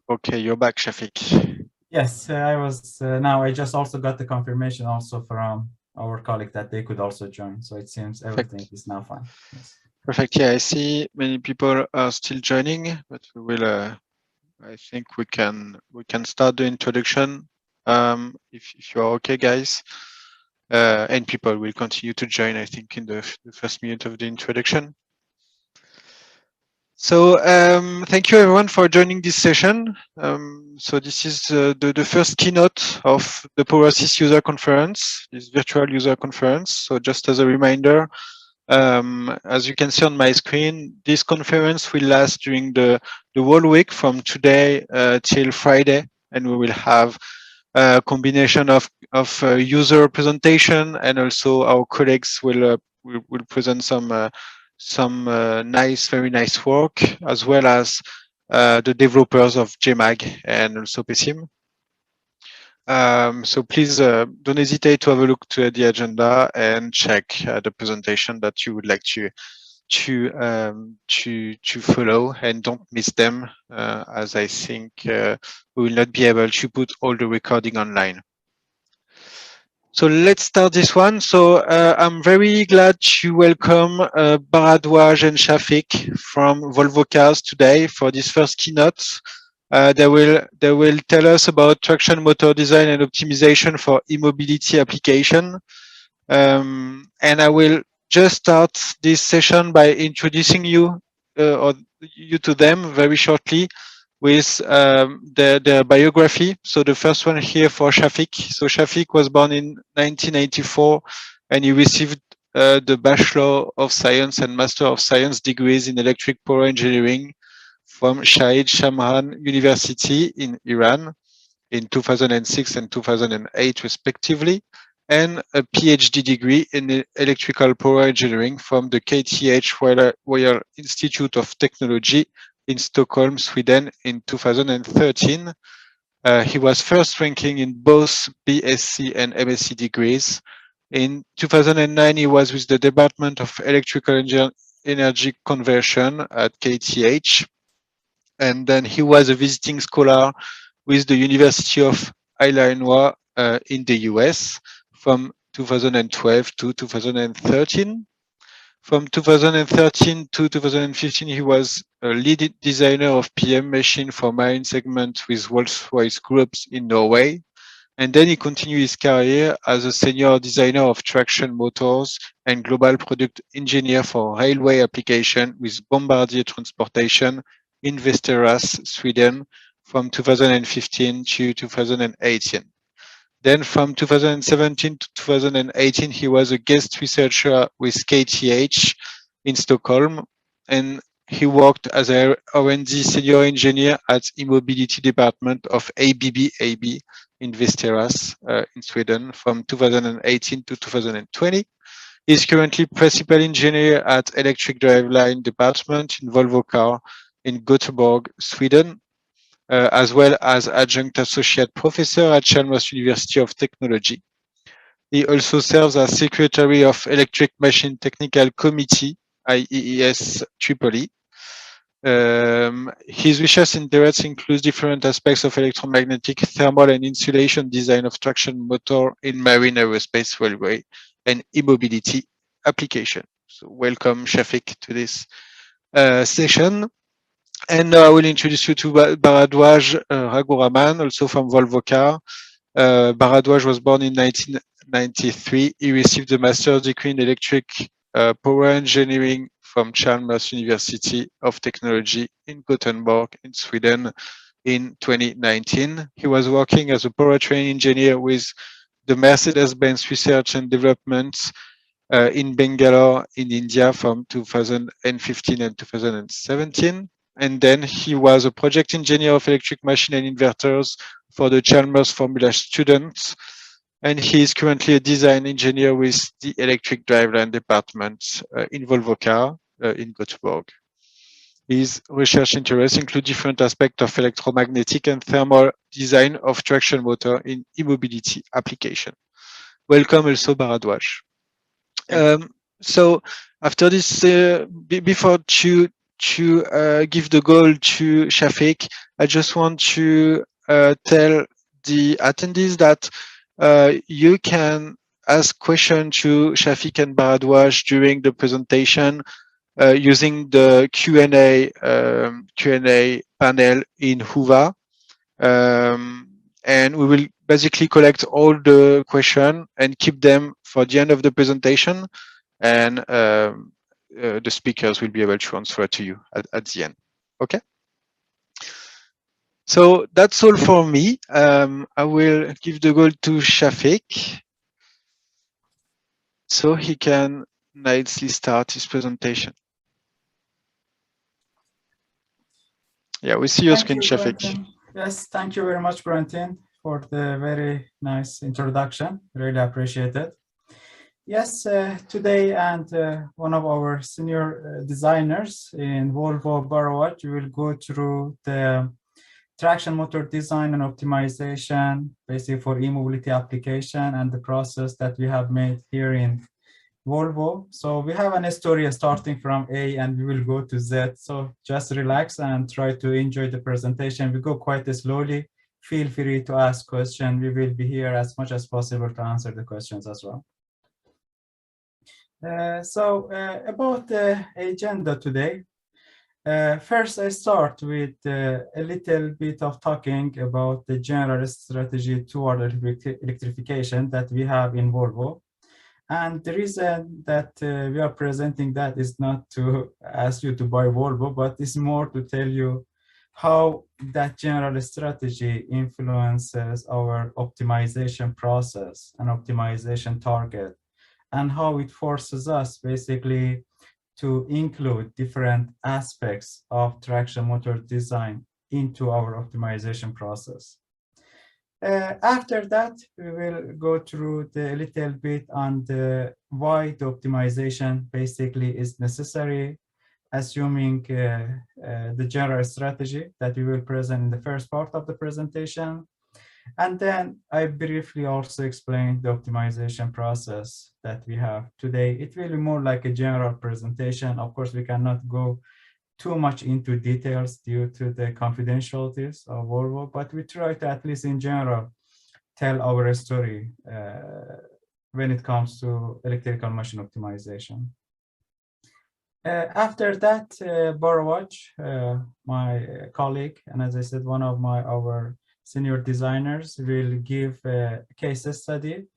Okay, you're back, Shafiq. Yes, I was now. I just also got the confirmation also from our colleague that they could also join. So it seems everything Perfect. is now fine. Yes. Perfect. Yeah, I see many people are still joining, but we will. I think we can start the introduction. If you are okay, guys, and people will continue to join. I think in the first minute of the introduction. So thank you everyone for joining this session. So this is the first keynote of the PowerSys user conference, this virtual user conference. So just as a reminder, as you can see on my screen, this conference will last during the whole week from today till Friday, and we will have a combination of user presentation, and also our colleagues will present some very nice work, as well as the developers of JMAG and also PSIM. So please don't hesitate to have a look to the agenda and check the presentation that you would like to follow, and don't miss them, as I think we will not be able to put all the recording online. So let's start this one. So I'm very glad to welcome Bharadwaj and Shafiq from Volvo Cars today for this first keynote. They will tell us about traction motor design and optimization for e-mobility application. And I will just start this session by introducing or you to them very shortly with their biography. So the first one here for Shafiq. So Shafiq was born in 1984, and he received the Bachelor of Science and Master of Science degrees in Electric Power Engineering from Shahid Shamran University in Iran in 2006 and 2008 respectively, and a PhD degree in Electrical Power Engineering from the KTH Royal Institute of Technology in Stockholm, Sweden in 2013. He was first ranking in both BSc and MSc degrees. In 2009, he was with the Department of Electrical Energy Conversion at KTH, and then he was a visiting scholar with the University of Illinois in the US from 2012 to 2013. From 2013 to 2015, he was a lead designer of PM machine for marine segment with Rolls-Royce Groups in Norway. And then he continued his career as a senior designer of traction motors and global product engineer for railway application with Bombardier Transportation in Västerås, Sweden, from 2015 to 2018. Then from 2017 to 2018, he was a guest researcher with KTH in Stockholm, and he worked as a R&D senior engineer at e-mobility department of ABB AB in Västerås in Sweden from 2018 to 2020. He is currently principal engineer at electric driveline department in Volvo Car in Gothenburg, Sweden, as well as adjunct associate professor at Chalmers University of Technology. He also serves as secretary of Electric Machine Technical Committee, IEES Tripoli. His research interests include different aspects of electromagnetic, thermal, and insulation design of traction motor in marine, aerospace, railway, and e-mobility application. So welcome, Shafiq, to this session. And now I will introduce you to Bharadwaj Raghuraman, also from Volvo Car. Bharadwaj was born in 1993. He received a master's degree in electric power engineering from Chalmers University of Technology in Gothenburg in Sweden in 2019. He was working as a powertrain engineer with the Mercedes-Benz Research and Development in Bangalore in India from 2015 and 2017. And then he was a project engineer of electric machine and inverters for the Chalmers Formula students. And he is currently a design engineer with the electric driveline department in Volvo Car in Gothenburg. His research interests include different aspects of electromagnetic and thermal design of traction motor in e-mobility application. Welcome also, Bharadwaj. Thank you. So after this, before to give the goal to Shafiq, I just want to tell the attendees that you can ask questions to Shafiq and Bharadwaj during the presentation using the Q&A panel in Huva. And we will basically collect all the questions and keep them for the end of the presentation. And the speakers will be able to answer to you at the end. Okay. So that's all for me. I will give the goal to Shafiq so he can nicely start his presentation. Yeah, we see your screen, Shafiq. Yes, thank you very much, Brentin, for the very nice introduction. Really appreciate it. Yes, today and one of our senior designers in Volvo Bharadwaj, we will go through the traction motor design and optimization, basically for e-mobility application and the process that we have made here in Volvo. So we have an story starting from A and we will go to Z. So just relax and try to enjoy the presentation. We go quite slowly. Feel free to ask questions. We will be here as much as possible to answer the questions as well. About the agenda today. First, I start with a little bit of talking about the general strategy toward electrification that we have in Volvo. And the reason that we are presenting that is not to ask you to buy Volvo, but it's more to tell you how that general strategy influences our optimization process and optimization target, and how it forces us basically to include different aspects of traction motor design into our optimization process. After that, we will go through a little bit on why the optimization basically is necessary, assuming the general strategy that we will present in the first part of the presentation. And then I briefly also explain the optimization process that we have today. It will be more like a general presentation. Of course, we cannot go too much into details due to the confidentialities of Volvo, but we try to, at least in general, tell our story when it comes to electrical machine optimization. After that, Bharadwaj, my colleague, and as I said, one of our senior designers, will give a case study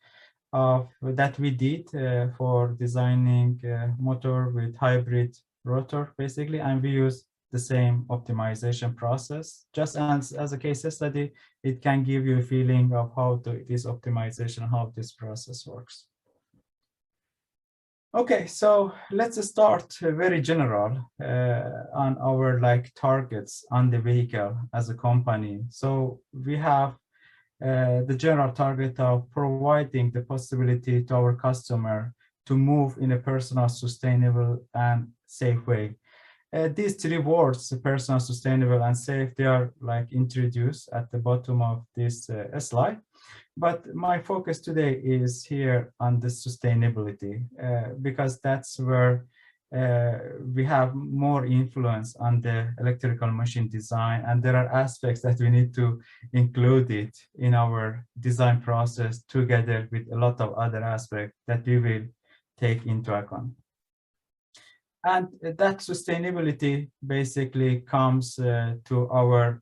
of that we did for designing a motor with hybrid rotor, basically, and we use the same optimization process. Just as a case study, it can give you a feeling of how this optimization, how this process works. Okay, so let's start very general on our targets on the vehicle as a company. So we have the general target of providing the possibility to our customer to move in a personal, sustainable, and safe way. These three words, personal, sustainable, and safe, they are introduced at the bottom of this slide. But my focus today is here on the sustainability, because that's where we have more influence on the electrical machine design, and there are aspects that we need to include it in our design process together with a lot of other aspects that we will take into account. And that sustainability basically comes to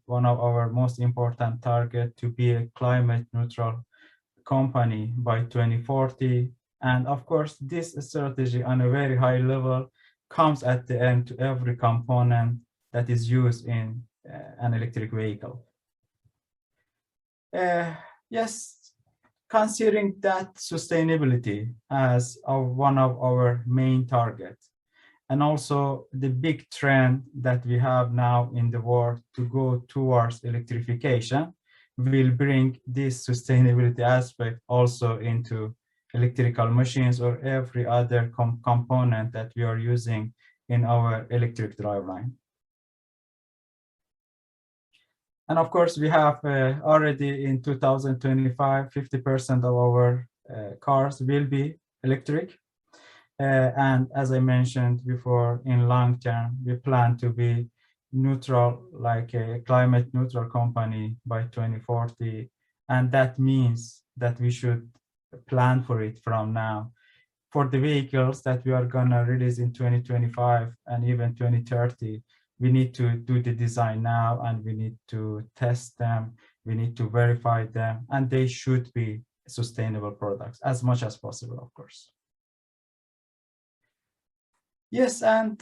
one of our most important target, to be a climate neutral company by 2040. And of course, this strategy on a very high level comes at the end to every component that is used in an electric vehicle. Yes, considering that sustainability as one of our main targets, and also the big trend that we have now in the world to go towards electrification, will bring this sustainability aspect also into electrical machines or every other component that we are using in our electric driveline. And of course, we have already in 2025, 50% of our cars will be electric. And as I mentioned before, in long term, we plan to be neutral, like a climate neutral company by 2040. And that means that we should plan for it from now. For the vehicles that we are gonna release in 2025 and even 2030, we need to do the design now and we need to test them, we need to verify them, and they should be sustainable products as much as possible, of course. Yes, and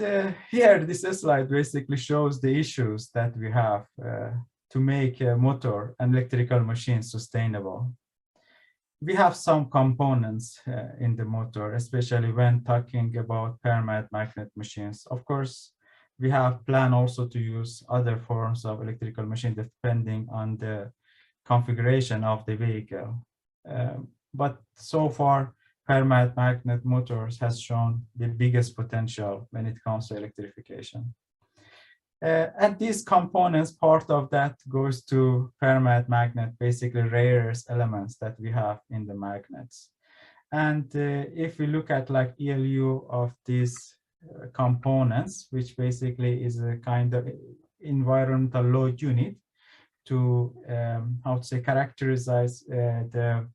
here this slide basically shows the issues that we have to make a motor and electrical machines sustainable. We have some components in the motor, especially when talking about permanent magnet machines. Of course, we have plan also to use other forms of electrical machine depending on the configuration of the vehicle. But so far, permanent magnet motors has shown the biggest potential when it comes to electrification. And these components, part of that goes to permanent magnet, basically rare earth elements that we have in the magnets. And if we look at like ELU of these components, which basically is a kind of environmental load unit to, how to say, characterize the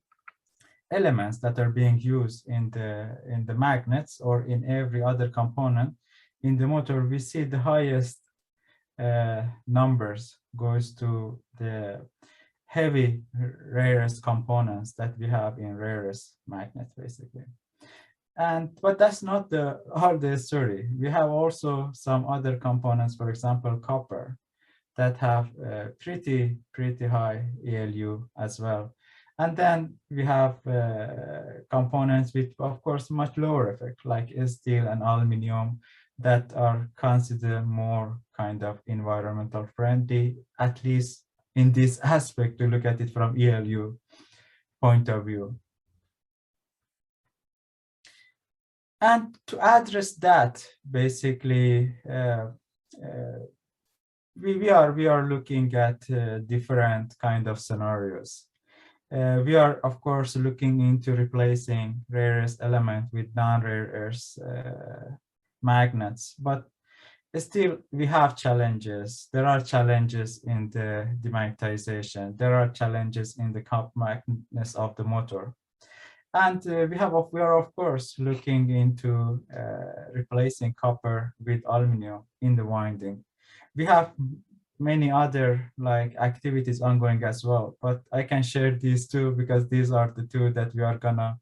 elements that are being used in the magnets or in every other component in the motor, we see the highest numbers goes to the heavy rare earth components that we have in rare earth magnets, basically. But that's not all the story. We have also some other components, for example, copper, that have pretty high ELU as well. And then we have components with, of course, much lower effect, like steel and aluminum, that are considered more kind of environmental friendly, at least in this aspect, to look at it from ELU point of view. And to address that, basically, we are looking at different kind of scenarios. We are, of course, looking into replacing rare earth element with non-rare earth magnets, but still we have challenges. There are challenges in the demagnetization. There are challenges in the compactness of the motor. And we are, of course, looking into replacing copper with aluminum in the winding. We have many other like activities ongoing as well, but I can share these two because these are the two that we are gonna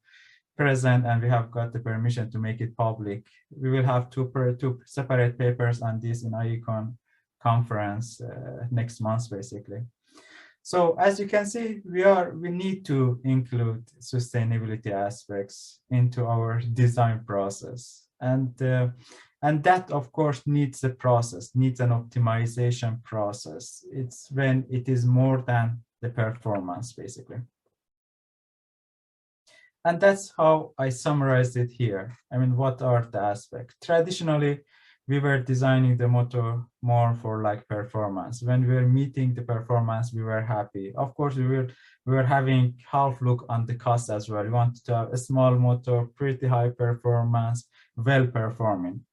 present, and we have got the permission to make it public. We will have two separate papers on this in IECON conference next month, basically. So as you can see, we need to include sustainability aspects into our design process, and that, of course, needs a process, needs an optimization process. It's when it is more than the performance, basically. And that's how I summarized it here. I mean, what are the aspects? Traditionally, we were designing the motor more for like performance. When we were meeting the performance, we were happy. Of course, we were having half look on the cost as well. We wanted to have a small motor, pretty high performance, well performing.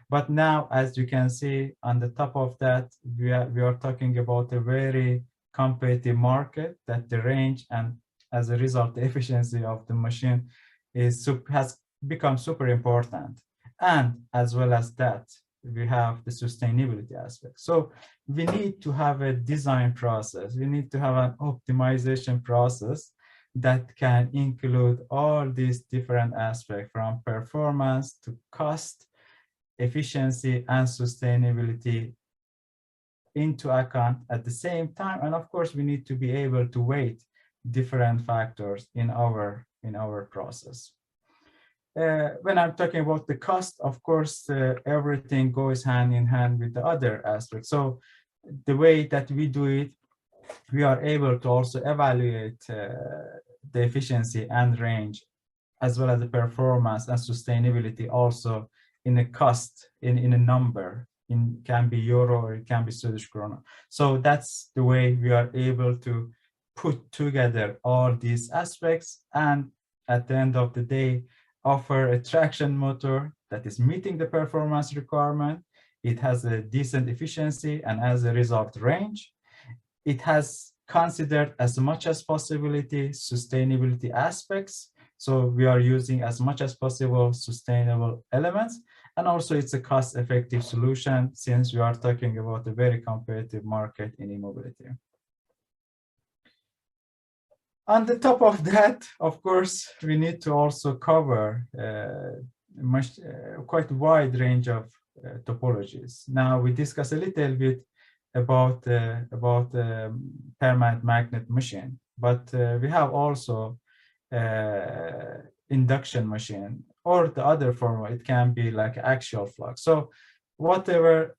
But now, as you can see, on the top of that, we are talking about a very competitive market, that the range and as a result, the efficiency of the machine has become super important. And as well as that, we have the sustainability aspect. So we need to have a design process. We need to have an optimization process that can include all these different aspects, from performance to cost, efficiency, and sustainability into account at the same time. And of course, we need to be able to weight different factors in our process. When I'm talking about the cost, of course, everything goes hand in hand with the other aspects. So the way that we do it, we are able to also evaluate the efficiency and range, as well as the performance and sustainability, also in a cost, in a number. It can be euro or it can be Swedish krona. So that's the way we are able to put together all these aspects, and at the end of the day, offer a traction motor that is meeting the performance requirement. It has a decent efficiency and as a result range. It has considered as much as possibility sustainability aspects. So we are using as much as possible sustainable elements. And also it's a cost-effective solution since we are talking about a very competitive market in e-mobility. On the top of that, of course, we need to also cover quite wide range of topologies. Now we discuss a little bit about permanent magnet machine, but we have also induction machine, or the other form, it can be like axial flux. So whatever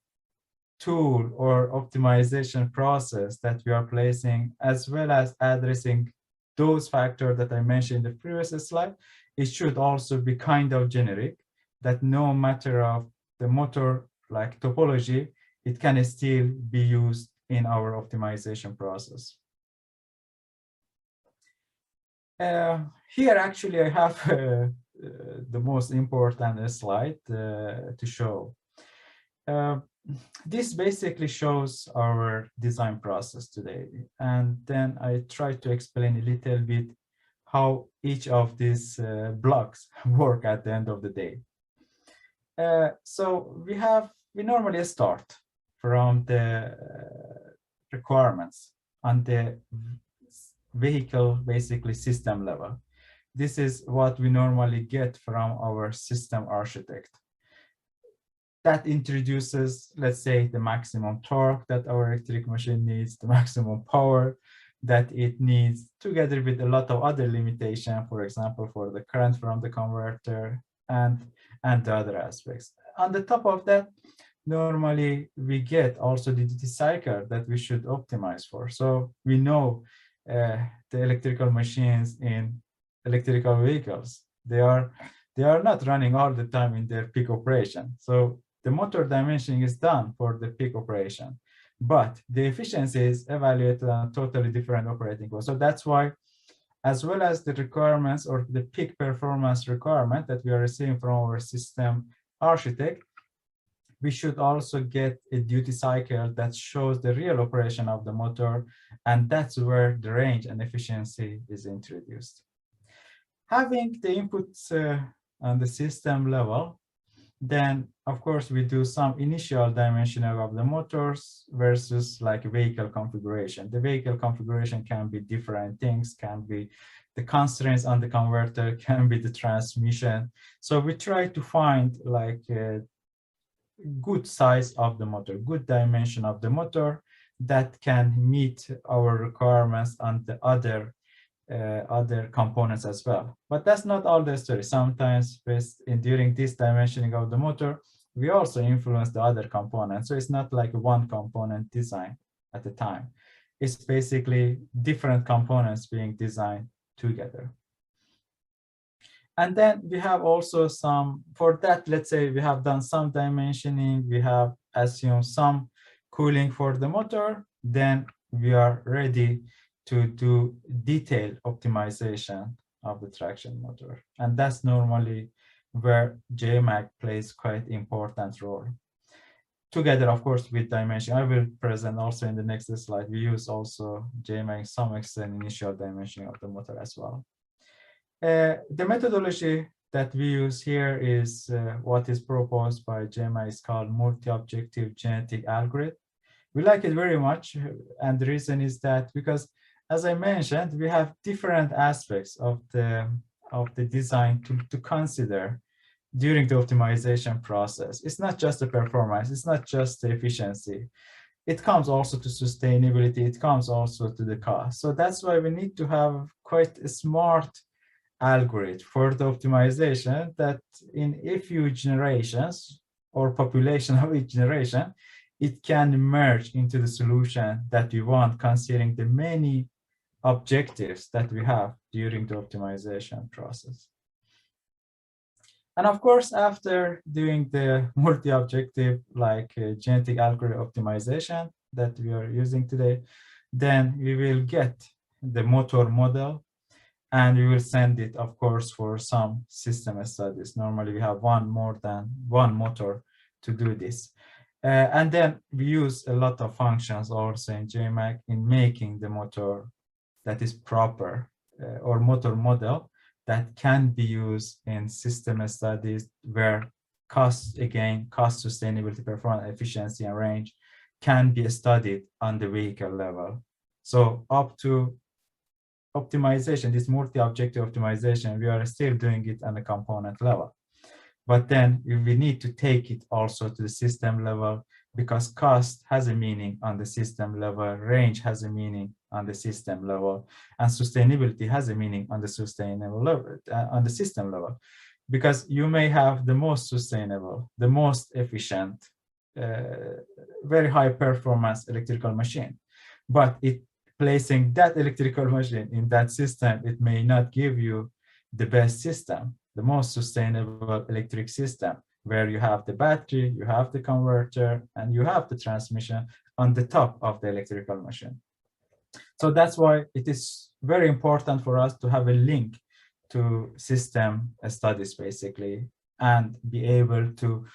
tool or optimization process that we are placing, as well as addressing those factors that I mentioned in the previous slide, it should also be kind of generic, that no matter of the motor like topology, it can still be used in our optimization process. Here actually I have the most important slide to show. This basically shows our design process today, and then I try to explain a little bit how each of these blocks work at the end of the day. So we normally start from the requirements on the vehicle basically system level. This is what we normally get from our system architect. That introduces, let's say, the maximum torque that our electric machine needs, the maximum power that it needs, together with a lot of other limitations, for example, for the current from the converter and the other aspects. On the top of that, normally we get also the duty cycle that we should optimize for. So we know the electrical machines in electrical vehicles, they are not running all the time in their peak operation. So the motor dimensioning is done for the peak operation, but the efficiency is evaluated on a totally different operating cost. So that's why, as well as the requirements or the peak performance requirement that we are receiving from our system architect, we should also get a duty cycle that shows the real operation of the motor, and that's where the range and efficiency is introduced. Having the inputs on the system level, then of course we do some initial dimensioning of the motors versus like vehicle configuration. The vehicle configuration can be different things, can be the constraints on the converter, can be the transmission. So we try to find like a good size of the motor, good dimension of the motor that can meet our requirements on the other components as well. But that's not all the story. Sometimes during this dimensioning of the motor, we also influence the other components. So it's not like one component design at a time. It's basically different components being designed together. And then we have also some, for that, let's say we have done some dimensioning, we have assumed some cooling for the motor, then we are ready to do detailed optimization of the traction motor. And that's normally where JMAG plays quite important role. Together, of course, with dimension. I will present also in the next slide. We use also JMAG some extent initial dimensioning of the motor as well. The methodology that we use here is what is proposed by JMAG. Is called multi-objective genetic algorithm. We like it very much, and the reason is that because, as I mentioned, we have different aspects of the design to consider during the optimization process. It's not just the performance, it's not just the efficiency. It comes also to sustainability, it comes also to the cost. So that's why we need to have quite a smart algorithm for the optimization that in a few generations or population of each generation, it can merge into the solution that we want, considering the many objectives that we have during the optimization process. And of course, after doing the multi-objective like genetic algorithm optimization that we are using today, then we will get the motor model and we will send it, of course, for some system studies. Normally, we have more than one motor to do this. And then we use a lot of functions also in JMAG in making the motor that is proper or motor model that can be used in system studies where cost, sustainability, performance, efficiency, and range can be studied on the vehicle level. So up to optimization, this multi-objective optimization, we are still doing it on the component level. But then we need to take it also to the system level, because cost has a meaning on the system level, range has a meaning on the system level, and sustainability has a meaning on the sustainable level, on the system level. Because you may have the most sustainable, the most efficient, very high performance electrical machine, but placing that electrical machine in that system, it may not give you the best system, the most sustainable electric system, where you have the battery, you have the converter, and you have the transmission on the top of the electrical machine. So that's why it is very important for us to have a link to system studies, basically, and be able to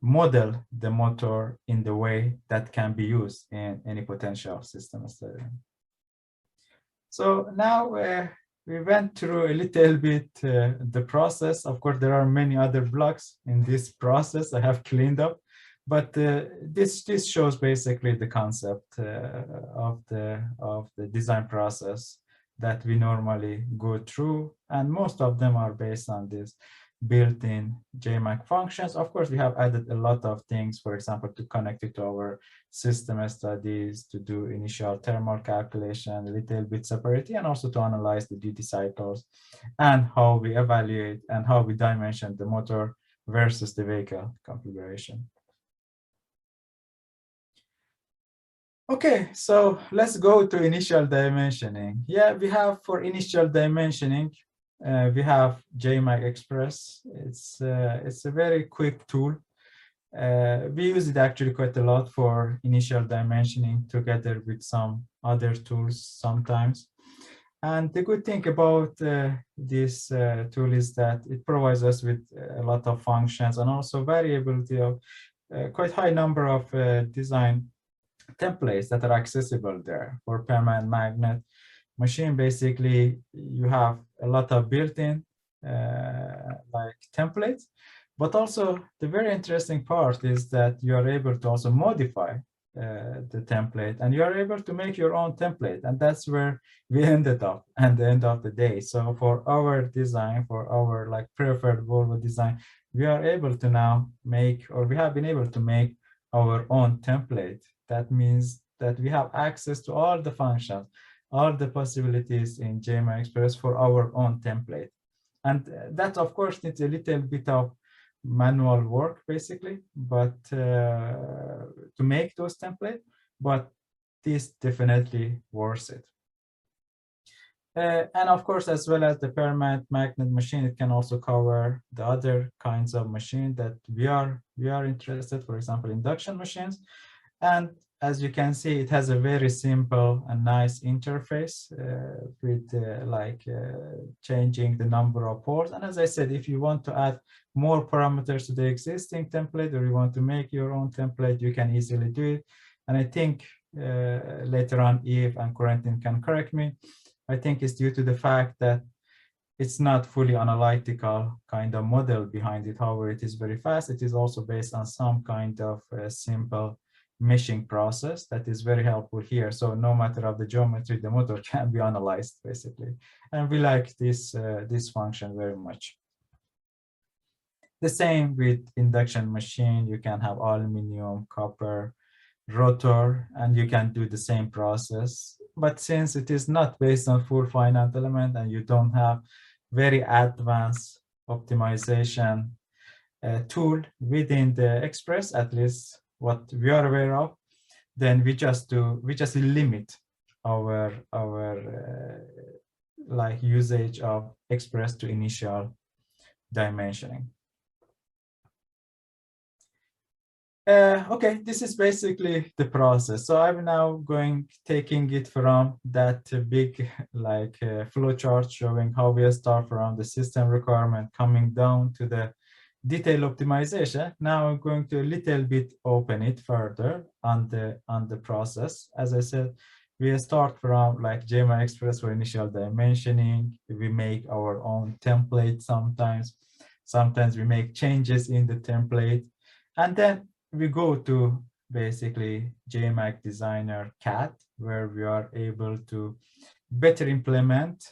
model the motor in the way that can be used in any potential system study. So now we went through a little bit the process. Of course, there are many other blocks in this process I have cleaned up, but this shows basically the concept of the design process that we normally go through, and most of them are based on this built-in JMAG functions. Of course, we have added a lot of things, for example, to connect it to our system studies, to do initial thermal calculation, a little bit separately, and also to analyze the duty cycles and how we evaluate and how we dimension the motor versus the vehicle configuration. Okay, so let's go to initial dimensioning. Yeah, we have for initial dimensioning, we have JMAG Express. It's a very quick tool. We use it actually quite a lot for initial dimensioning together with some other tools sometimes. And the good thing about this tool is that it provides us with a lot of functions and also variability of quite high number of design templates that are accessible there. For permanent magnet machine, basically you have a lot of built-in like templates, but also the very interesting part is that you are able to also modify the template, and you are able to make your own template, and that's where we ended up at the end of the day. So for our design, for our like preferred Volvo design, we are able to now make, or we have been able to make our own template. That means that we have access to all the functions, all the possibilities in JMAG Express for our own template. And that, of course, needs a little bit of manual work, basically, but to make those templates, but this definitely worth it. And of course, as well as the permanent magnet machine, it can also cover the other kinds of machine that we are interested, for example, induction machines. And as you can see, it has a very simple and nice interface with changing the number of ports. And as I said, if you want to add more parameters to the existing template, or you want to make your own template, you can easily do it. And I think later on, Eve and Corentin can correct me, I think it's due to the fact that it's not fully analytical kind of model behind it. However, it is very fast. It is also based on some kind of simple meshing process that is very helpful here. So no matter of the geometry, the motor can be analyzed basically. And we like this function very much. The same with induction machine. You can have aluminum, copper, rotor, and you can do the same process. But since it is not based on full finite element and you don't have very advanced optimization tool within the Express, at least what we are aware of, then we just limit our like usage of Express to initial dimensioning. Okay, this is basically the process. So I'm now taking it from that big like flow chart showing how we start from the system requirement coming down to the detail optimization. Now I'm going to a little bit open it further on the process. As I said, we start from like JMAG Express for initial dimensioning. We make our own template sometimes. Sometimes we make changes in the template. And then we go to basically JMAG Designer CAD, where we are able to better implement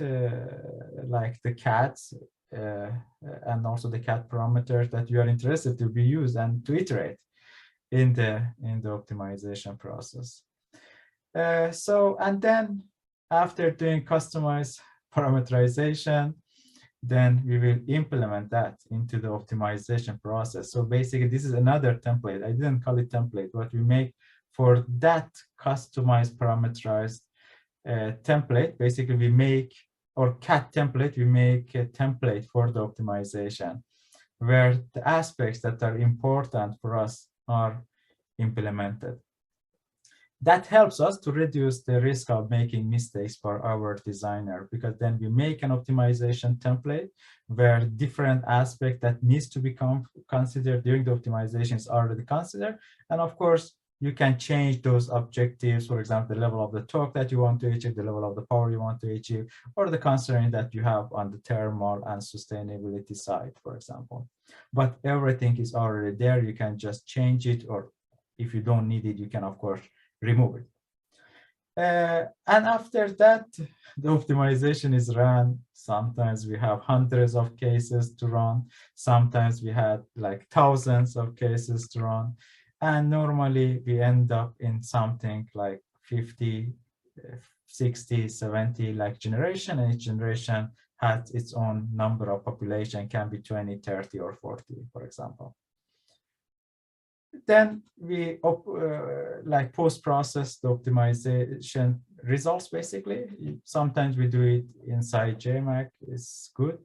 like the CADs and also the CAD parameters that you are interested to be used and to iterate in the optimization process. And then after doing customized parameterization, then we will implement that into the optimization process. So basically, this is another template. I didn't call it template. What we make for that customized parameterized template, basically we make, or CAD template, we make a template for the optimization, where the aspects that are important for us are implemented. That helps us to reduce the risk of making mistakes for our designer, because then we make an optimization template where different aspect that needs to be considered during the optimization is already considered. And of course, you can change those objectives, for example, the level of the torque that you want to achieve, the level of the power you want to achieve, or the constraint that you have on the thermal and sustainability side, for example. But everything is already there. You can just change it, or if you don't need it, you can, of course, remove it. And after that, the optimization is run. Sometimes we have hundreds of cases to run. Sometimes we had like thousands of cases to run. And normally we end up in something like 50, 60, 70 like generation, and each generation has its own number of population, can be 20, 30, or 40, for example. Then we like post-process the optimization results, basically. Sometimes we do it inside JMAG, it's good.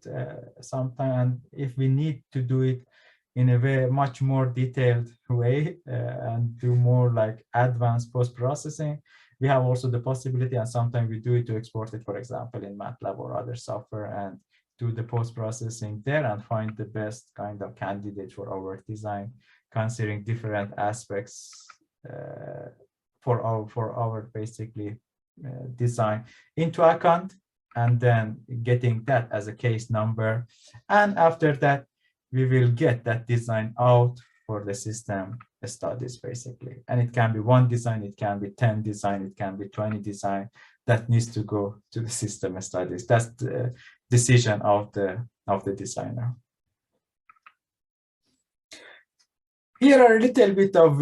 Sometimes, and if we need to do it in a way much more detailed way and do more like advanced post-processing, we have also the possibility, and sometimes we do it to export it, for example, in MATLAB or other software, and do the post-processing there and find the best kind of candidate for our design, considering different aspects for our basically design into account, and then getting that as a case number. And after that, we will get that design out for the system studies, basically. And it can be one design, it can be 10 design, it can be 20 design that needs to go to the system studies. That's the decision of the designer. Here are a little bit of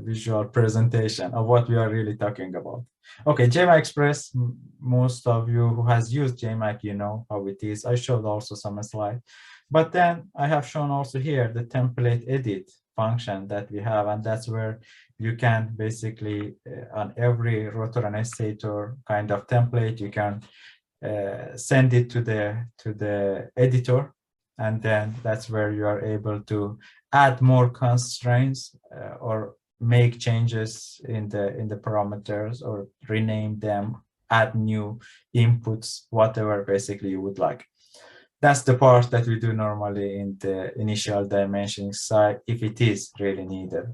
visual presentation of what we are really talking about. Okay, JMAG Express, most of you who has used JMAG, you know how it is. I showed also some slide, but then I have shown also here the template edit function that we have, and that's where you can basically on every rotor and stator kind of template, you can send it to the editor, and then that's where you are able to add more constraints or make changes in the parameters, or rename them, add new inputs, whatever basically you would like. That's the part that we do normally in the initial dimensioning side, if it is really needed.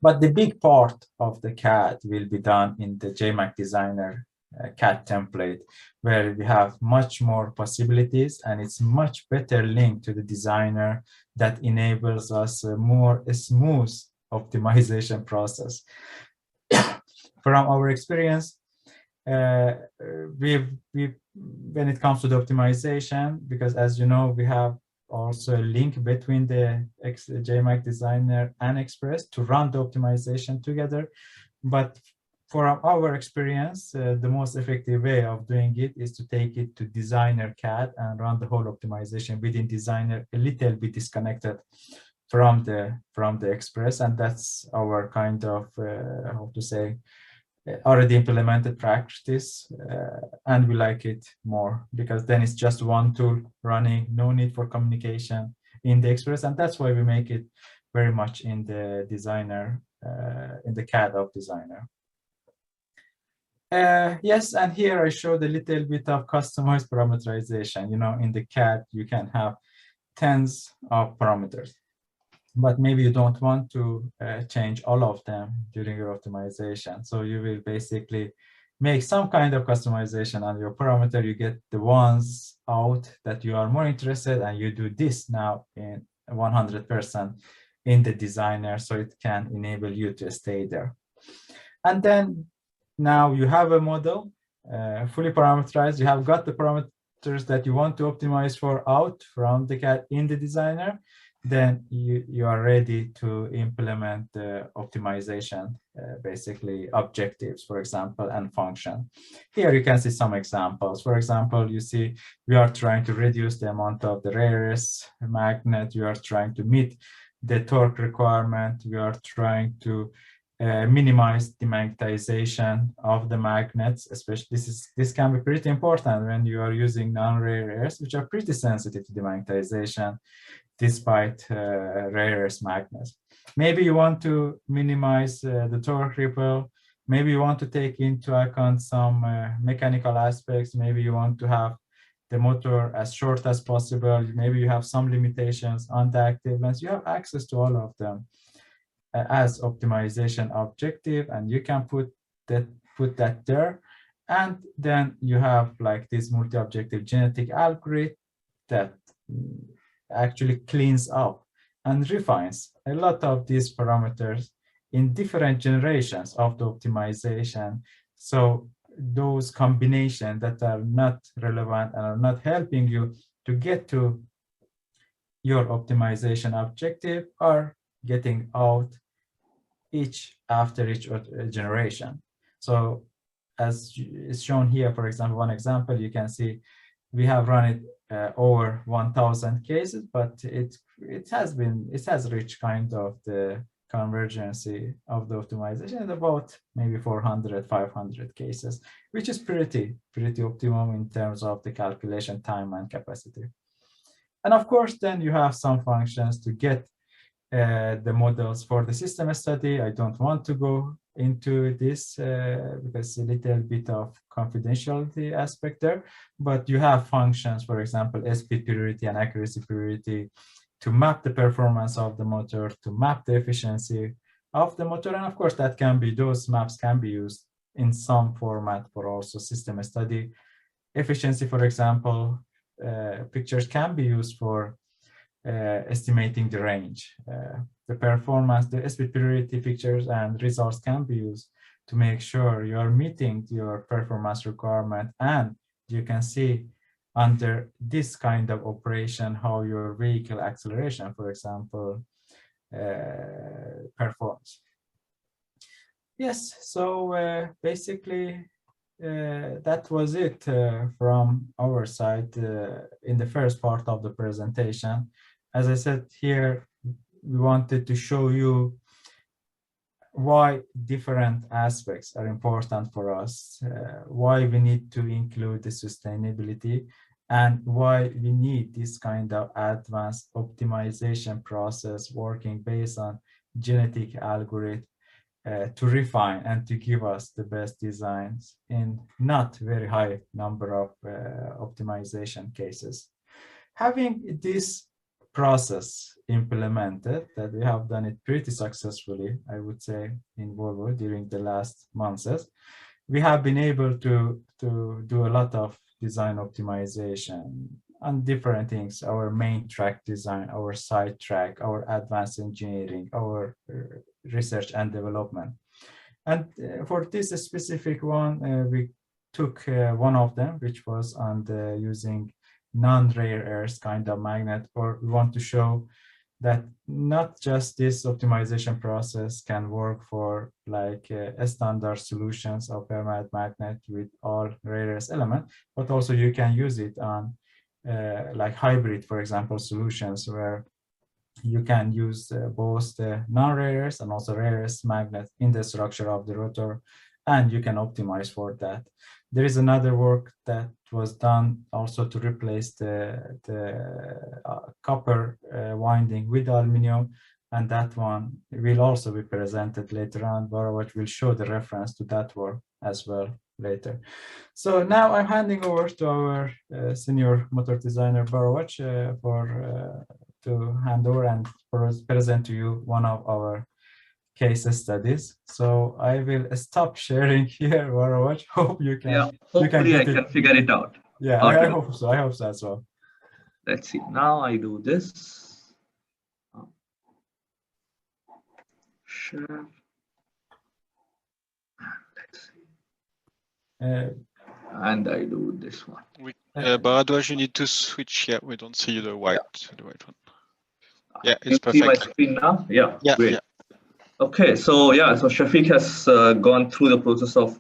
But the big part of the CAD will be done in the JMAG Designer CAD template, where we have much more possibilities, and it's much better linked to the designer that enables us a more smooth optimization process. From our experience, when it comes to the optimization, because as you know, we have also a link between the JMAG Designer and Express to run the optimization together. But for our experience, the most effective way of doing it is to take it to Designer CAD and run the whole optimization within Designer, a little bit disconnected from the Express. And that's our kind of, how to say, already implemented practice, and we like it more, because then it's just one tool running, no need for communication. in the Express, and that's why we make it very much in the designer, in the CAD of designer. Yes, and here I showed a little bit of customized parameterization. You know, in the CAD, you can have tens of parameters, but maybe you don't want to change all of them during your optimization. So you will basically make some kind of customization on your parameter. You get the ones out that you are more interested, and you do this now in 100% in the designer, so it can enable you to stay there. And then now you have a model fully parameterized. You have got the parameters that you want to optimize for out from the CAD in the designer. Then you are ready to implement the optimization, basically objectives, for example, and function. Here you can see some examples. For example, you see we are trying to reduce the amount of the rarest magnet. We are trying to meet the torque requirement. We are trying to minimize demagnetization of the magnets, especially this can be pretty important when you are using non-rare earths, which are pretty sensitive to demagnetization despite rare earth magnets. Maybe you want to minimize the torque ripple. Maybe you want to take into account some mechanical aspects. Maybe you want to have the motor as short as possible. Maybe you have some limitations on the active length. You have access to all of them as optimization objective, and you can put that there. And then you have like this multi-objective genetic algorithm that actually cleans up and refines a lot of these parameters in different generations of the optimization. So those combinations that are not relevant and are not helping you to get to your optimization objective are getting out after each generation. So as is shown here, for example, one example, you can see we have run it over 1,000 cases, but it has reached kind of the convergency of the optimization at about maybe 400, 500 cases, which is pretty optimum in terms of the calculation time and capacity. And of course, then you have some functions to get the models for the system study. I don't want to go into this because a little bit of confidentiality aspect there, but you have functions, for example, speed priority and accuracy priority, to map the performance of the motor, to map the efficiency of the motor. And of course, those maps can be used in some format for also system study. Efficiency, for example, pictures can be used for estimating the range. The performance, the speed priority pictures and results can be used to make sure you are meeting your performance requirement, and you can see under this kind of operation how your vehicle acceleration, for example, performs. Yes, so basically that was it from our side in the first part of the presentation. As I said here, we wanted to show you why different aspects are important for us, why we need to include the sustainability, and why we need this kind of advanced optimization process working based on genetic algorithm to refine and to give us the best designs in not very high number of optimization cases. Having this process implemented, that we have done it pretty successfully, I would say, in Volvo during the last months, we have been able to do a lot of design optimization on different things: our main track design, our side track, our advanced engineering, our research and development. And for this specific one, we took one of them, which was on the using non-rare earth kind of magnet, or we want to show that not just this optimization process can work for like standard solutions of permanent magnet with all rare earth elements, but also you can use it on like hybrid, for example, solutions where you can use both the non-rare earth and also rare earth magnet in the structure of the rotor and you can optimize for that. There is another work that was done also to replace the copper winding with aluminum, and that one will also be presented later on. Barawat will show the reference to that work as well later. So now I'm handing over to our senior motor designer Barawat to hand over and present to you one of our case studies. So I will stop sharing here, Barawat. Hope you can. Yeah, You can hopefully I get it. can figure it out. Yeah, How to I do. hope so. I hope so as well. Let's see. Now I do this. Share. Let's see. And I do this one. Bharadwaj, you need to switch. Yeah, we don't see the white one. Yeah, You it's see my perfect. screen now? Yeah, Yeah, great. yeah. Okay, so yeah, so Shafiq has gone through the process of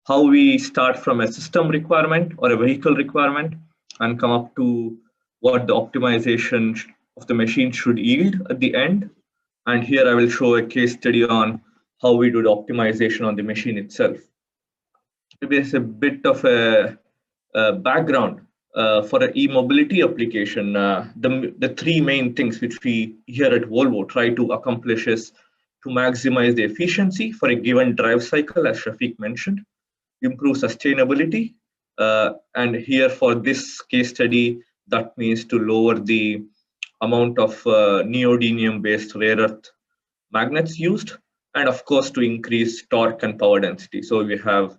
how we start from a system requirement or a vehicle requirement and come up to what the optimization of the machine should yield at the end. And here I will show a case study on how we do the optimization on the machine itself. Maybe it's a bit of a background for an e-mobility application. The three main things which we here at Volvo try to accomplish is to maximize the efficiency for a given drive cycle, as Shafiq mentioned, improve sustainability, and here for this case study, that means to lower the amount of neodymium-based rare earth magnets used, and of course to increase torque and power density. So we have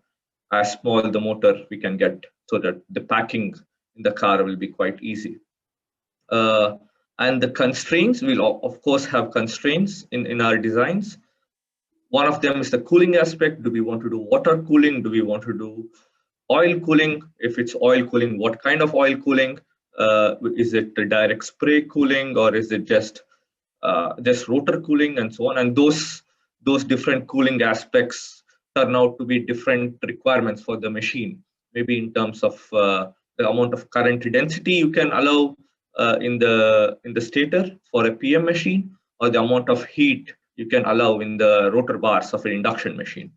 as small the motor we can get, so that the packing in the car will be quite easy. And the constraints, we'll of course have constraints in our designs. One of them is the cooling aspect. Do we want to do water cooling? Do we want to do oil cooling? If it's oil cooling, what kind of oil cooling? Is it the direct spray cooling, or is it just rotor cooling, and so on? And those different cooling aspects turn out to be different requirements for the machine. Maybe in terms of the amount of current density you can allow in the stator for a PM machine, or the amount of heat you can allow in the rotor bars of an induction machine.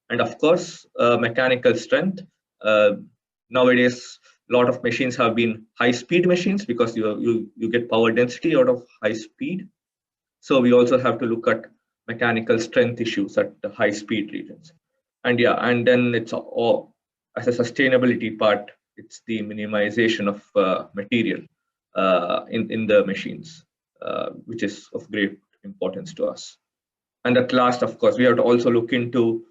And of course, mechanical strength. Nowadays, a lot of machines have been high-speed machines because you get power density out of high speed. So we also have to look at mechanical strength issues at the high-speed regions. And yeah, and then it's all as a sustainability part. It's the minimization of material in the machines, which is of great importance to us. And at last, of course, we have to also look into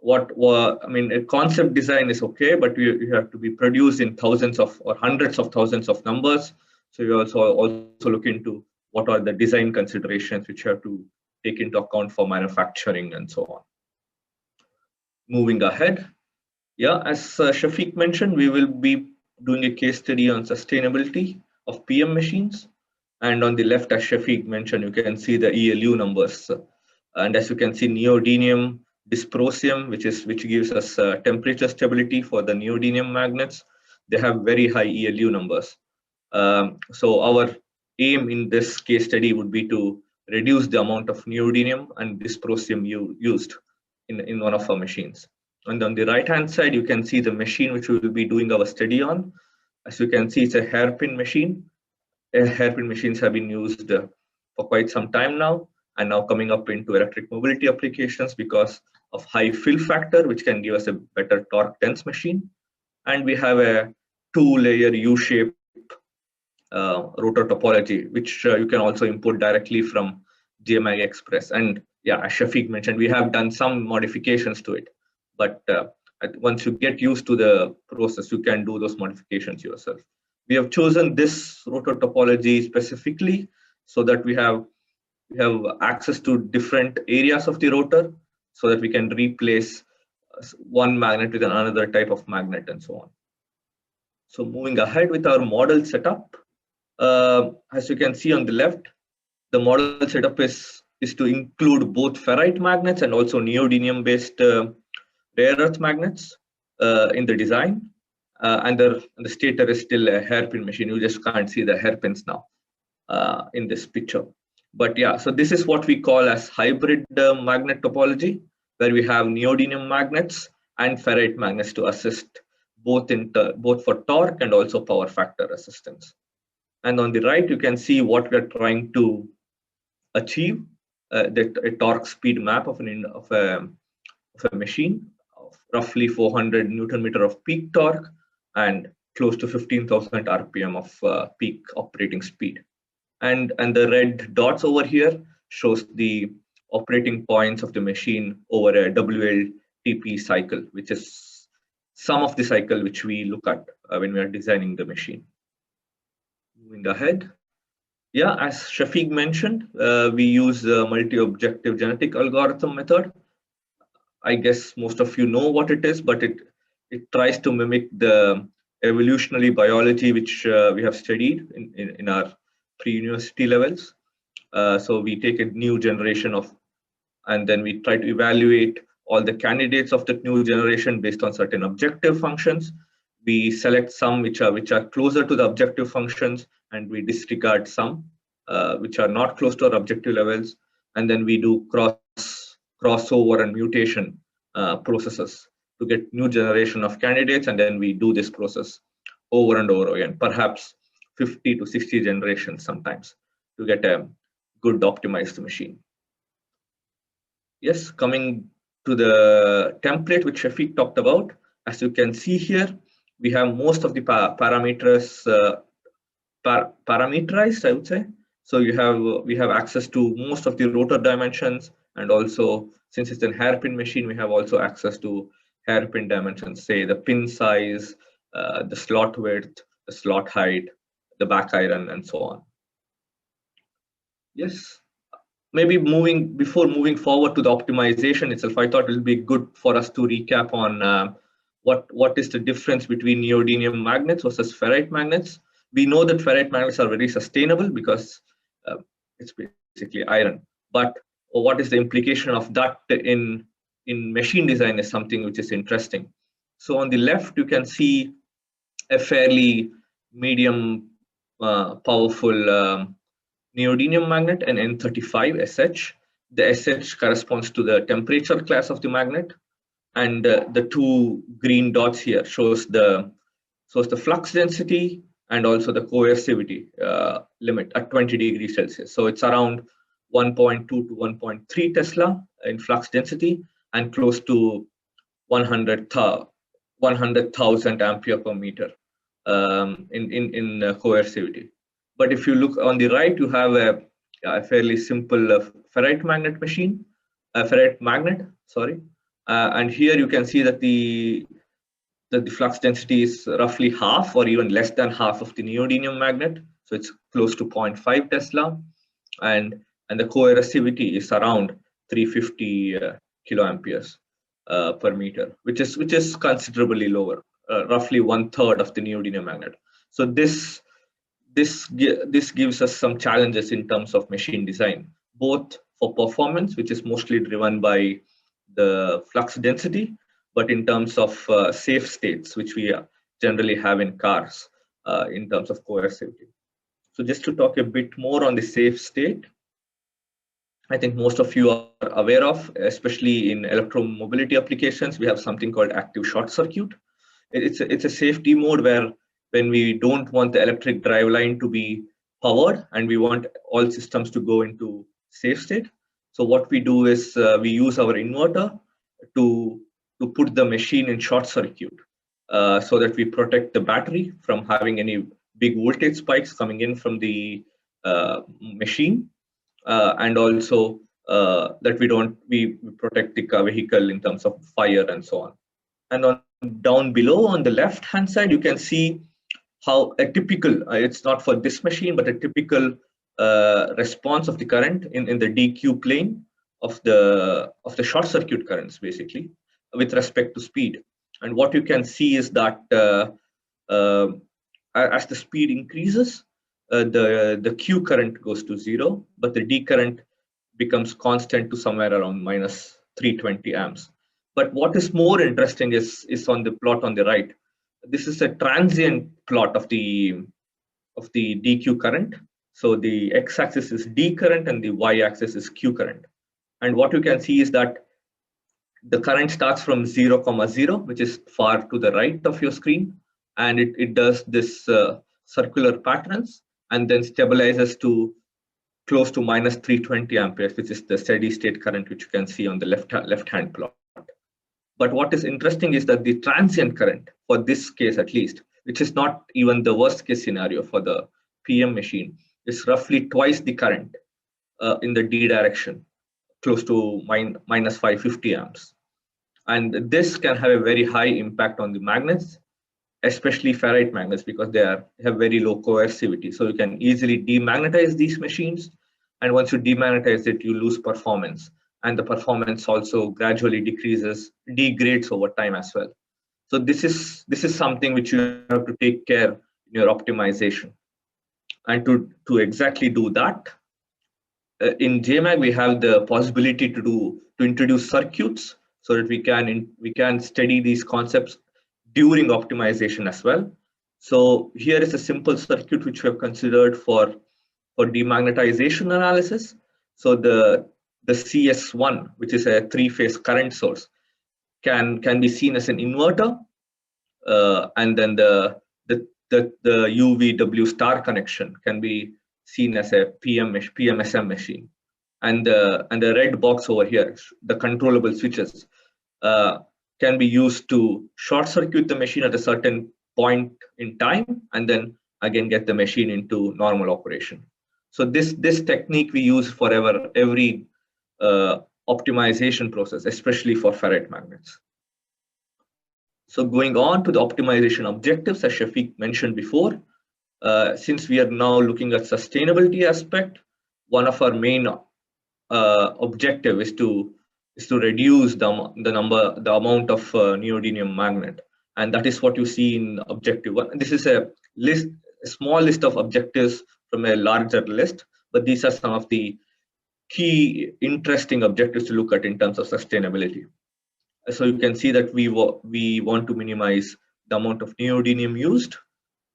a concept design is okay, but you have to be produced in thousands of or hundreds of thousands of numbers. So we also look into what are the design considerations which you have to take into account for manufacturing and so on. Moving ahead, yeah, as Shafiq mentioned, we will be doing a case study on sustainability of PM machines. And on the left, as Shafiq mentioned, you can see the ELU numbers. And as you can see, neodymium, dysprosium, which gives us temperature stability for the neodymium magnets, they have very high ELU numbers. So our aim in this case study would be to reduce the amount of neodymium and dysprosium used in one of our machines. And on the right hand side, you can see the machine which we will be doing our study on. As you can see, it's a hairpin machine. Hairpin machines have been used for quite some time now, and now coming up into electric mobility applications because of high fill factor, which can give us a better torque dense machine. And we have a 2-layer U-shaped rotor topology, which you can also import directly from JMAG Express. And yeah, as Shafiq mentioned, we have done some modifications to it, but once you get used to the process, you can do those modifications yourself. We have chosen this rotor topology specifically so that we have access to different areas of the rotor, so that we can replace one magnet with another type of magnet and so on. So moving ahead with our model setup, as you can see on the left, the model setup is to include both ferrite magnets and also neodymium-based rare earth magnets in the design. And the stator is still a hairpin machine. You just can't see the hairpins now in this picture. But yeah, so this is what we call as hybrid magnet topology. where we have neodymium magnets and ferrite magnets to assist both both for torque and also power factor resistance. And on the right, you can see what we are trying to achieve, a torque speed map of a machine of roughly 400 Newton meter of peak torque and close to 15,000 RPM of peak operating speed. And the red dots over here shows the operating points of the machine over a WLTP cycle, which is some of the cycle which we look at when we are designing the machine. Moving ahead. Yeah, as Shafiq mentioned, we use the multi-objective genetic algorithm method. I guess most of you know what it is, but it tries to mimic the evolutionary biology which we have studied in our pre-university levels. So we take a new generation of, and then we try to evaluate all the candidates of that new generation based on certain objective functions. We select some which are closer to the objective functions, and we disregard some which are not close to our objective levels. And then we do crossover and mutation processes to get new generation of candidates, and then we do this process over and over again, perhaps 50 to 60 generations sometimes, to get a good optimized machine. Yes, coming to the template which Shafiq talked about, as you can see here, we have most of the parameters parameterized, I would say. So we have access to most of the rotor dimensions, and also, since it's a hairpin machine, we have also access to hairpin dimensions, say the pin size, the slot width, the slot height, the back iron, and so on. Yes. Maybe before moving forward to the optimization itself, I thought it would be good for us to recap on what is the difference between neodymium magnets versus ferrite magnets. We know that ferrite magnets are very sustainable because it's basically iron. But what is the implication of that in machine design is something which is interesting. So on the left, you can see a fairly medium powerful neodymium magnet, an N35 SH. The SH corresponds to the temperature class of the magnet, and the two green dots here shows the flux density and also the coercivity limit at 20 degrees Celsius. So it's around 1.2 to 1.3 Tesla in flux density and close to 100,000 ampere per meter in coercivity. But if you look on the right, you have a fairly simple ferrite magnet machine, ferrite magnet, sorry. And here you can see that the flux density is roughly half or even less than half of the neodymium magnet. So it's close to 0.5 Tesla. And the coercivity is around 350 kiloamperes per meter, which is considerably lower, roughly 1/3 of the neodymium magnet. So this gives us some challenges in terms of machine design, both for performance, which is mostly driven by the flux density, but in terms of safe states, which we generally have in cars in terms of coercivity. So just to talk a bit more on the safe state, I think most of you are aware of, especially in electromobility applications, we have something called active short circuit. It's a safety mode where when we don't want the electric drive line to be powered and we want all systems to go into safe state. So what we do is we use our inverter to put the machine in short circuit so that we protect the battery from having any big voltage spikes coming in from the machine, and also that we protect the vehicle in terms of fire and so on. And down below on the left hand side, you can see how a typical, it's not for this machine, but a typical response of the current in the DQ plane of the short circuit currents, basically, with respect to speed. And what you can see is that as the speed increases, the Q current goes to 0, but the D current becomes constant to somewhere around minus 320 amps. But what is more interesting is on the plot on the right. This is a transient plot of the DQ current. So the x-axis is D current and the y-axis is Q current. And what you can see is that the current starts from 0, which is far to the right of your screen, and it does this circular patterns and then stabilizes to close to minus 320 amperes, which is the steady state current, which you can see on the left hand plot. But what is interesting is that the transient current for this case, at least, which is not even the worst case scenario for the PM machine, is roughly twice the current in the D direction, close to minus 550 amps. And this can have a very high impact on the magnets, especially ferrite magnets, because they have very low coercivity. So you can easily demagnetize these machines. And once you demagnetize it, you lose performance. And the performance also gradually degrades over time as well. So this is something which you have to take care in your optimization. And to exactly do that, in JMAG we have the possibility to introduce circuits so that we can study these concepts during optimization as well. So here is a simple circuit which we have considered for demagnetization analysis. So the CS1, which is a three-phase current source, can be seen as an inverter, and then the UVW star connection can be seen as a PMSM machine, and the red box over here, the controllable switches, can be used to short circuit the machine at a certain point in time, and then again get the machine into normal operation. So this technique we use for every optimization process, especially for ferrite magnets. So going on to the optimization objectives, as Shafiq mentioned before, since we are now looking at sustainability aspect, one of our main objective is to reduce the amount of neodymium magnet, and that is what you see in objective 1. This is a small list of objectives from a larger list, but these are some of the key interesting objectives to look at in terms of sustainability. So you can see that we want to minimize the amount of neodymium used.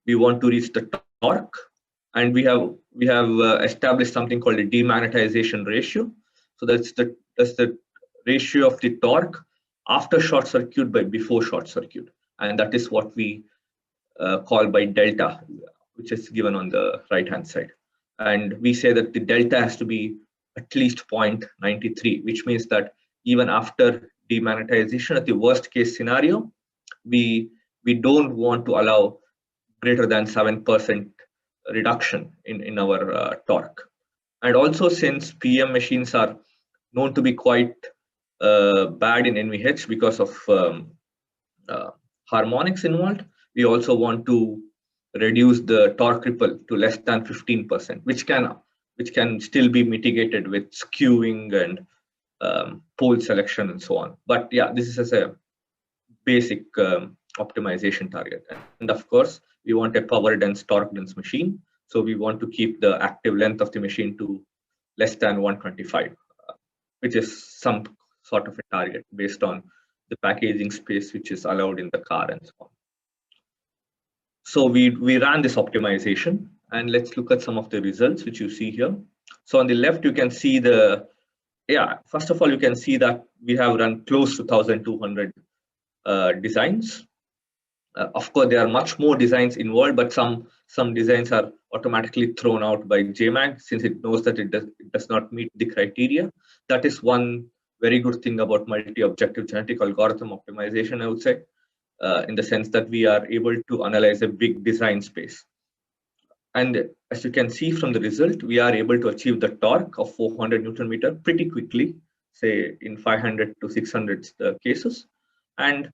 We want to reach the torque, and we have established something called a demagnetization ratio. So that's the ratio of the torque after short circuit by before short circuit, and that is what we call by delta, which is given on the right hand side. And we say that the delta has to be at least 0.93, which means that even after demagnetization, at the worst case scenario, we don't want to allow greater than 7% reduction in our torque. And also, since PM machines are known to be quite bad in NVH because of harmonics involved, we also want to reduce the torque ripple to less than 15%, which can still be mitigated with skewing and pole selection and so on. But yeah, this is as a basic optimization target. And of course, we want a power dense, torque dense machine. So we want to keep the active length of the machine to less than 125, which is some sort of a target based on the packaging space which is allowed in the car and so on. So we ran this optimization, and let's look at some of the results which you see here. So on the left, you can see first of all, you can see that we have run close to 1,200 designs. Of course, there are much more designs involved, but some designs are automatically thrown out by JMAG since it knows that it does not meet the criteria. That is one very good thing about multi-objective genetic algorithm optimization, I would say, in the sense that we are able to analyze a big design space. And as you can see from the result, we are able to achieve the torque of 400 Newton meter pretty quickly, say in 500 to 600 cases. And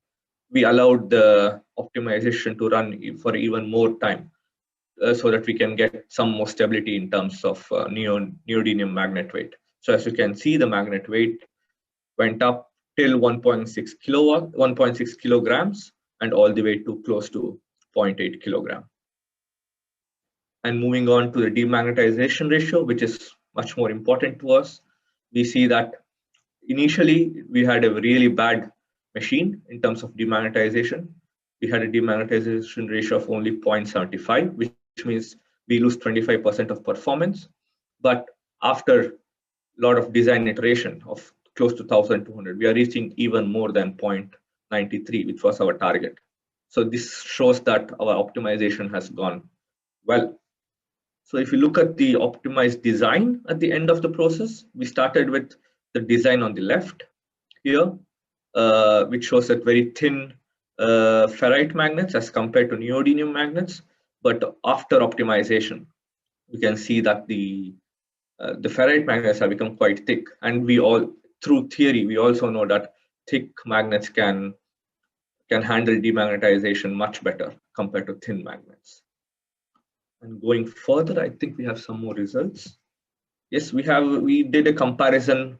we allowed the optimization to run for even more time so that we can get some more stability in terms of neodymium magnet weight. So as you can see, the magnet weight went up till 1.6 kilograms and all the way to close to 0.8 kilogram. And moving on to the demagnetization ratio, which is much more important to us, we see that initially we had a really bad machine in terms of demagnetization. We had a demagnetization ratio of only 0.75, which means we lose 25% of performance. But after a lot of design iteration of close to 1200. We are reaching even more than 0.93, which was our target. So this shows that our optimization has gone well. So if you look at the optimized design at the end of the process, we started with the design on the left here, which shows that very thin ferrite magnets as compared to neodymium magnets. But after optimization, we can see that the ferrite magnets have become quite thick, and we all, through theory, we also know that thick magnets can handle demagnetization much better compared to thin magnets. And going further, I think we have some more results. Yes, we did a comparison.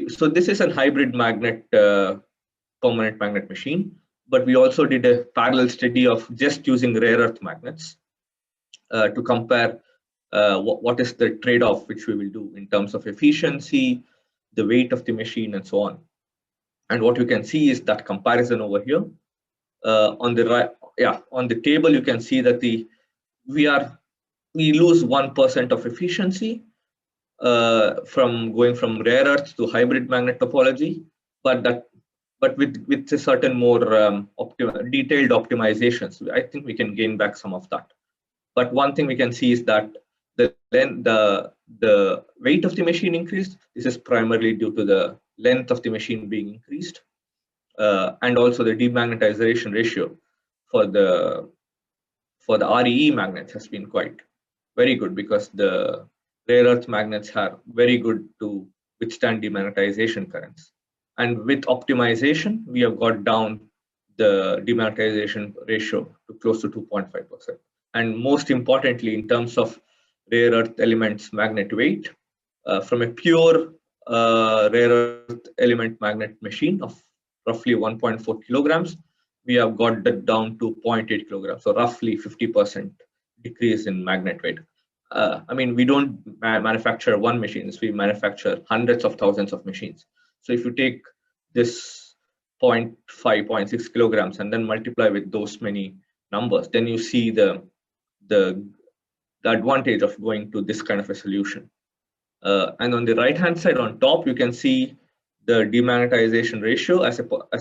So this is a hybrid magnet, permanent magnet machine, but we also did a parallel study of just using rare earth magnets to compare what is the trade-off which we will do in terms of efficiency, the weight of the machine, and so on. And what you can see is that comparison over here. On the right, on the table, you can see that we lose 1% of efficiency from going from rare earth to hybrid magnet topology, but with a certain more detailed optimizations, I think we can gain back some of that. But one thing we can see is that the weight of the machine increased. This is primarily due to the length of the machine being increased, and also the demagnetization ratio for the REE magnets has been quite very good, because the rare earth magnets are very good to withstand demagnetization currents. And with optimization, we have got down the demagnetization ratio to close to 2.5%. And most importantly, in terms of rare earth elements magnet weight, from a pure rare earth element magnet machine of roughly 1.4 kilograms, we have got that down to 0.8 kilograms, so roughly 50% decrease in magnet weight. I mean, we don't manufacture one machine, we manufacture hundreds of thousands of machines. So if you take this 0.5, 0.6 kilograms and then multiply with those many numbers, then you see the advantage of going to this kind of a solution. And on the right hand side on top, you can see the demagnetization ratio as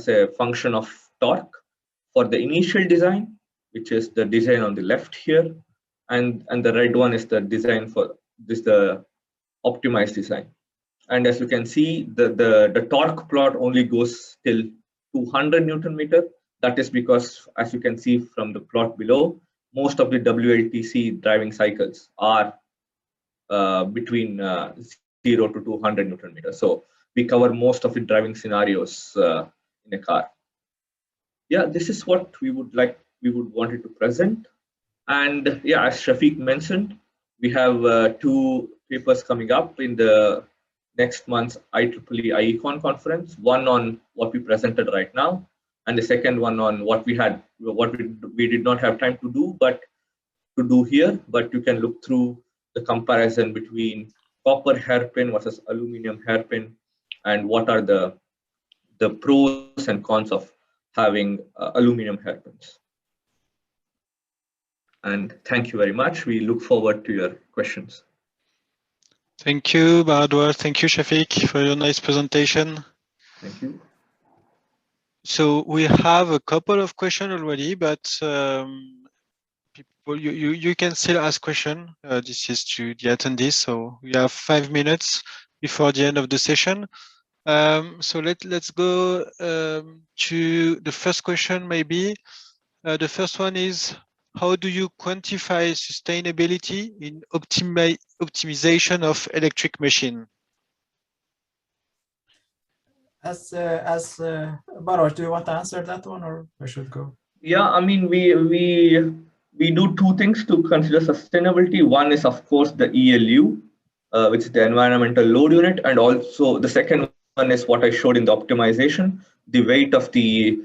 a function of torque for the initial design, which is the design on the left here, and the red one is the design for this, the optimized design. And as you can see, the torque plot only goes till 200 Newton meter. That is because, as you can see from the plot below, most of the WLTC driving cycles are between 0 to 200 Newton meter. So we cover most of the driving scenarios in a car. Yeah, this is what we would wanted to present. And yeah, as Shafiq mentioned, we have 2 papers coming up in the next month's IEEE IECON conference. One on what we presented right now, and the second one on what we did not have time to do, but to do here. But you can look through the comparison between copper hairpin versus aluminum hairpin, and what are the pros and cons of having aluminum hairpins. And thank you very much. We look forward to your questions. Thank you, Bahadur. Thank you, Shafiq, for your nice presentation. Thank you. So we have a couple of questions already, but people, you can still ask questions. This is to the attendees. So we have 5 minutes before the end of the session. So let's go to the first question, maybe. The first one is, how do you quantify sustainability in optimization of electric machine? Baruch, do you want to answer that one, or I should go? Yeah, I mean, we do 2 things to consider sustainability. One is, of course, the ELU, which is the environmental load unit, and also the second one is what I showed in the optimization, the weight of the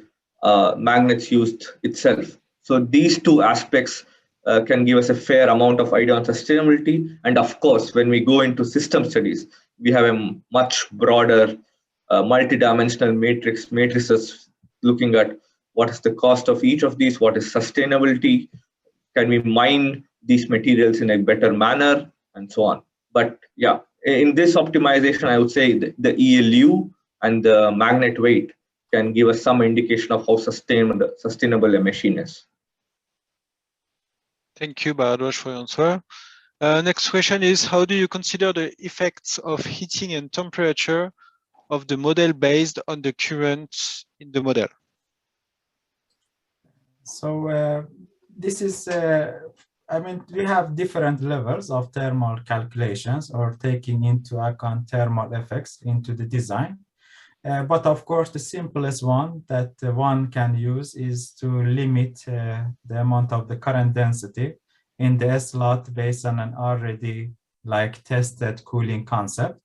magnets used itself. So these 2 aspects can give us a fair amount of idea on sustainability. And of course, when we go into system studies, we have a much broader multi-dimensional matrices looking at what is the cost of each of these, what is sustainability, can we mine these materials in a better manner, and so on. But yeah, in this optimization, I would say the ELU and the magnet weight can give us some indication of how sustainable a machine is. Thank you, Bharadwaj, for your answer. Next question is, how do you consider the effects of heating and temperature of the model based on the current in the model? So this is, I mean, we have different levels of thermal calculations or taking into account thermal effects into the design. But of course, the simplest one that one can use is to limit the amount of the current density in the slot based on an already like tested cooling concept,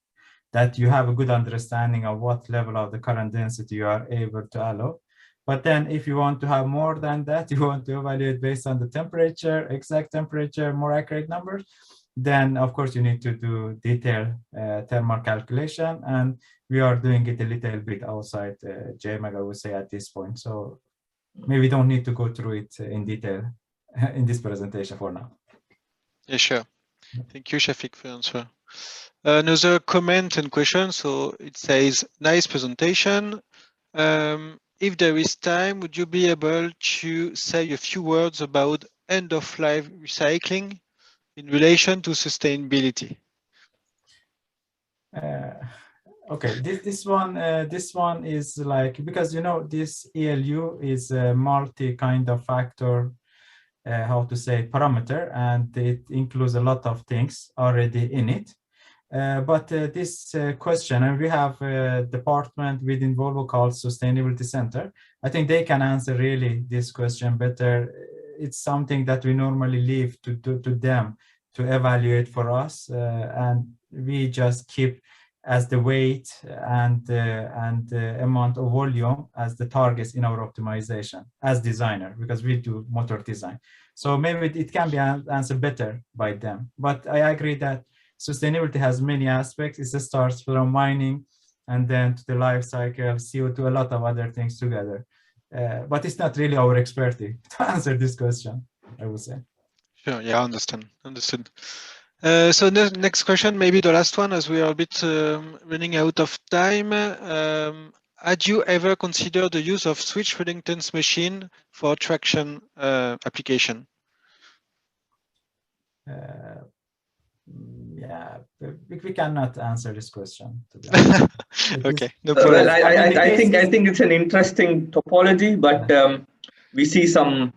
that you have a good understanding of what level of the current density you are able to allow. But then if you want to have more than that, you want to evaluate based on the temperature, exact temperature, more accurate numbers, then of course you need to do detailed thermal calculation, and we are doing it a little bit outside JMAG, I would say, at this point. So maybe we don't need to go through it in detail in this presentation for now. Yeah, sure. Thank you, Shafiq, for your answer. Another comment and question. So it says, nice presentation. If there is time, would you be able to say a few words about end-of-life recycling in relation to sustainability? Okay, this one is like, because you know this ELU is a multi kind of factor, how to say, parameter, and it includes a lot of things already in it. But this question, and we have a department within Volvo called Sustainability Center. I think they can answer really this question better. It's something that we normally leave to them to evaluate for us, and we just keep as the weight and amount of volume as the targets in our optimization as designer, because we do motor design. So maybe it can be answered better by them. But I agree that sustainability has many aspects. It starts from mining and then to the life cycle, CO2, a lot of other things together. But it's not really our expertise to answer this question, I would say. Sure, yeah, understood. So the next question, maybe the last one, as we are a bit running out of time. Had you ever considered the use of switch reluctance machine for traction application? Yeah, we cannot answer this question, to be honest. Okay, no problem. Well, I think it's an interesting topology, but we see some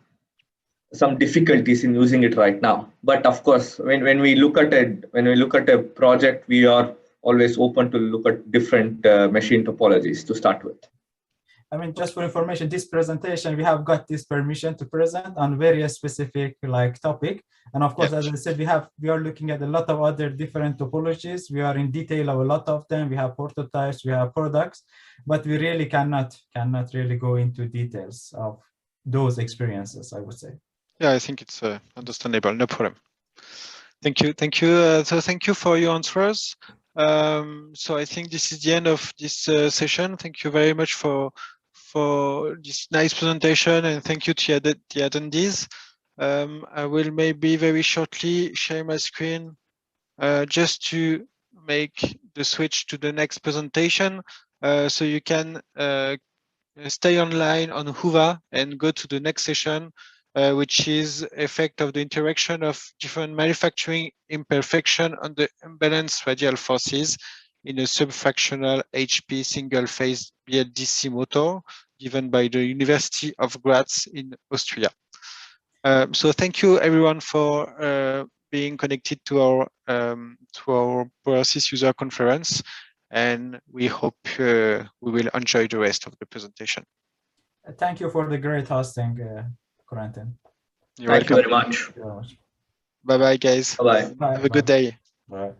difficulties in using it right now. But of course, when we look at a project, we are always open to look at different machine topologies to start with. I mean, just for information, this presentation, we have got this permission to present on very specific like topic. And of course, as I said, we are looking at a lot of other different topologies. We are in detail of a lot of them. We have prototypes, we have products, but we really cannot really go into details of those experiences, I would say. Yeah, I think it's understandable. No problem. Thank you. So thank you for your answers. So I think this is the end of this session. Thank you very much for this nice presentation, and thank you to the attendees. I will maybe very shortly share my screen just to make the switch to the next presentation, so you can stay online on Huva and go to the next session, which is effect of the interaction of different manufacturing imperfection on the imbalanced radial forces in a subfractional HP single-phase BLDC motor given by the University of Graz in Austria. So thank you everyone for being connected to our PowerSys user conference, and we hope we will enjoy the rest of the presentation. Thank you for the great hosting, Corentin. You're welcome. Thank you very much. Thank you very much. Bye-bye, guys. Bye-bye. Have a good day. Bye.